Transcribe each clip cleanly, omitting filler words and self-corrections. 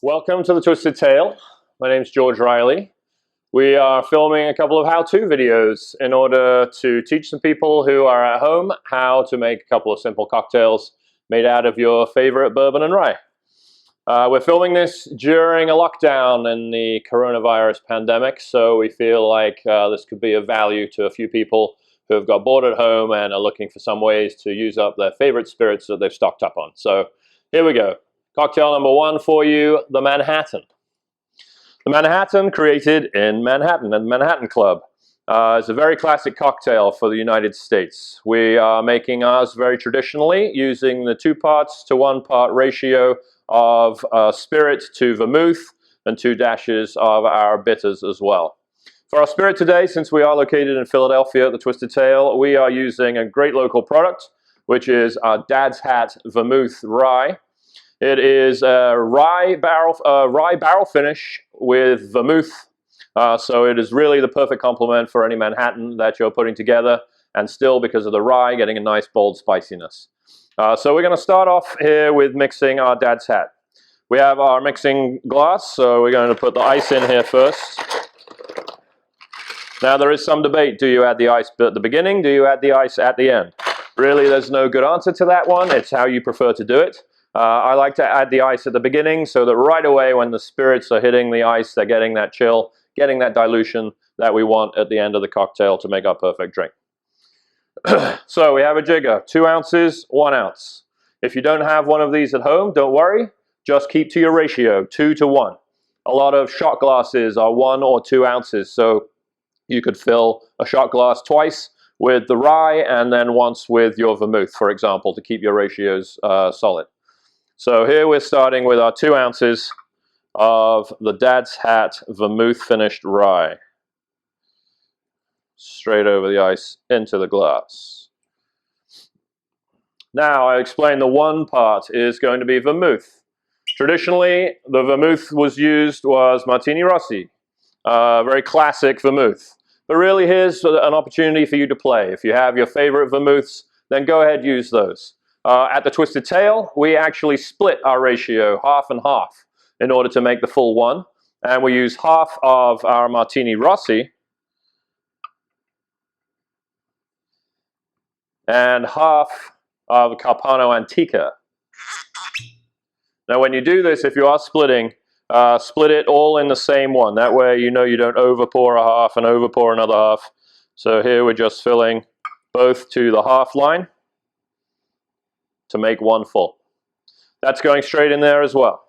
Welcome to The Twisted Tale. My name's George Riley. We are filming a couple of how-to videos in order to teach some people who are at home how to make a couple of simple cocktails made out of your favorite bourbon and rye. We're filming this during a lockdown in the coronavirus pandemic, so we feel like this could be of value to a few people who have got bored at home and are looking for some ways to use up their favorite spirits that they've stocked up on. So here we go. Cocktail number one for you, the Manhattan. The Manhattan, created in Manhattan at the Manhattan Club. It's a very classic cocktail for the United States. We are making ours very traditionally using the 2 parts to 1 part ratio of spirit to vermouth and 2 dashes of our bitters as well. For our spirit today, since we are located in Philadelphia at the Twisted Tale, we are using a great local product, which is our Dad's Hat Vermouth Rye. It is a rye barrel finish with vermouth, so it is really the perfect complement for any Manhattan that you're putting together, and still, because of the rye, getting a nice bold spiciness. So we're going to start off here with mixing our Dad's Hat. We have our mixing glass, so we're going to put the ice in here first. Now there is some debate, do you add the ice at the beginning, do you add the ice at the end? Really, there's no good answer to that one, it's how you prefer to do it. I like to add the ice at the beginning so that right away when the spirits are hitting the ice, they're getting that chill, getting that dilution that we want at the end of the cocktail to make our perfect drink. So we have a jigger, 2 ounces, 1 ounce. If you don't have one of these at home, don't worry, just keep to your ratio, 2 to 1. A lot of shot glasses are 1 or 2 ounces, so you could fill a shot glass twice with the rye and then once with your vermouth, for example, to keep your ratios solid. So here we're starting with our 2 ounces of the Dad's Hat Vermouth Finished Rye. Straight over the ice into the glass. Now I explained the 1 part is going to be vermouth. Traditionally, the vermouth was Martini Rossi, very classic vermouth. But really here's an opportunity for you to play. If you have your favorite vermouths, then go ahead, use those. At the Twisted Tale, we actually split our ratio half and half in order to make the full one. And we use half of our Martini Rossi and half of Carpano Antica. Now when you do this, if you are splitting, split it all in the same one. That way you know you don't overpour a half and overpour another half. So here we're just filling both to the half line to make 1 full. That's going straight in there as well.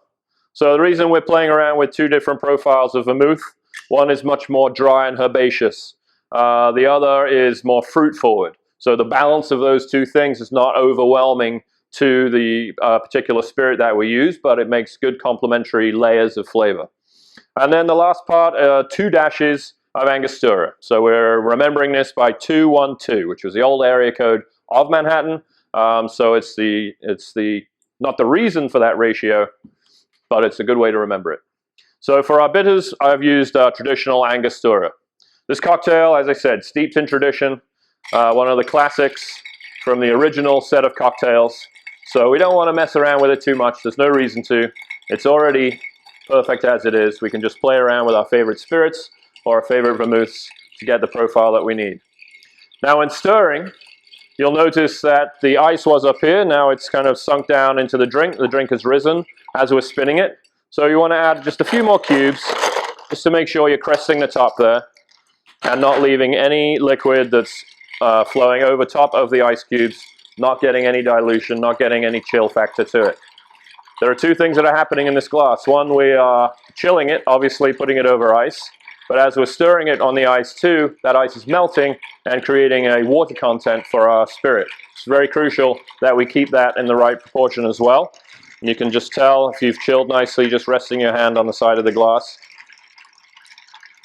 So the reason we're playing around with 2 different profiles of vermouth, one is much more dry and herbaceous. The other is more fruit forward. So the balance of those 2 things is not overwhelming to the particular spirit that we use, but it makes good complementary layers of flavor. And then the last part, 2 dashes of Angostura. So we're remembering this by 212, which was the old area code of Manhattan. So it's not the reason for that ratio, but it's a good way to remember it. So for our bitters, I've used traditional Angostura. This cocktail, as I said, steeped in tradition, one of the classics from the original set of cocktails. So we don't want to mess around with it too much. There's no reason to. It's already perfect as it is. We can just play around with our favorite spirits or our favorite vermouths to get the profile that we need. Now when stirring, you'll notice that the ice was up here. Now it's kind of sunk down into the drink. The drink has risen as we're spinning it. So you want to add just a few more cubes just to make sure you're cresting the top there and not leaving any liquid that's flowing over top of the ice cubes, not getting any dilution, not getting any chill factor to it. There are 2 things that are happening in this glass. One, we are chilling it, obviously putting it over ice. But as we're stirring it on the ice too, that ice is melting and creating a water content for our spirit. It's very crucial that we keep that in the right proportion as well. And you can just tell if you've chilled nicely, just resting your hand on the side of the glass.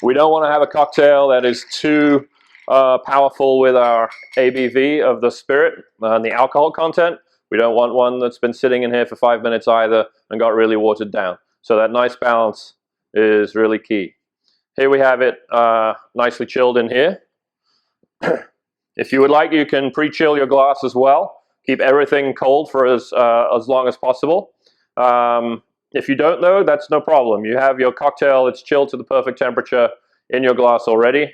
We don't want to have a cocktail that is too powerful with our ABV of the spirit and the alcohol content. We don't want one that's been sitting in here for 5 minutes either and got really watered down. So that nice balance is really key. Here we have it nicely chilled in here. If you would like, you can pre-chill your glass as well. Keep everything cold for as long as possible. If you don't though, that's no problem. You have your cocktail, it's chilled to the perfect temperature in your glass already.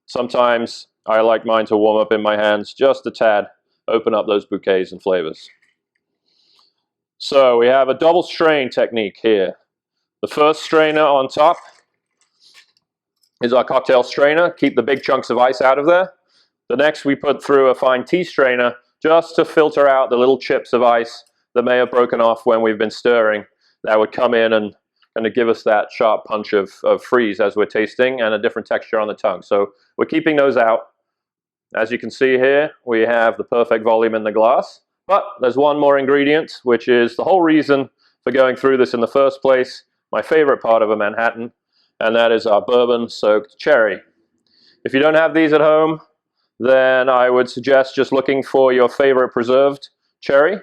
Sometimes I like mine to warm up in my hands just a tad, open up those bouquets and flavors. So we have a double strain technique here. The first strainer on top is our cocktail strainer. Keep the big chunks of ice out of there. The next we put through a fine tea strainer just to filter out the little chips of ice that may have broken off when we've been stirring. That would come in and kind of give us that sharp punch of freeze as we're tasting and a different texture on the tongue. So we're keeping those out. As you can see here, we have the perfect volume in the glass. But there's one more ingredient, which is the whole reason for going through this in the first place, my favorite part of a Manhattan, and that is our bourbon-soaked cherry. If you don't have these at home, then I would suggest just looking for your favorite preserved cherry.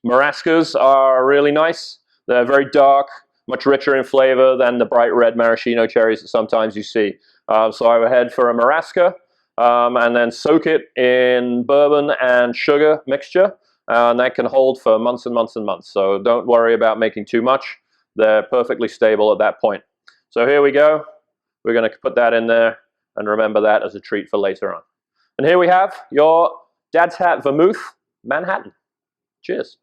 Marascas are really nice. They're very dark, much richer in flavor than the bright red maraschino cherries that sometimes you see. So I would head for a Marasca and then soak it in bourbon and sugar mixture. And that can hold for months and months and months. So don't worry about making too much. They're perfectly stable at that point. So here we go. We're going to put that in there and remember that as a treat for later on. And here we have your Dad's Hat Vermouth Manhattan. Cheers.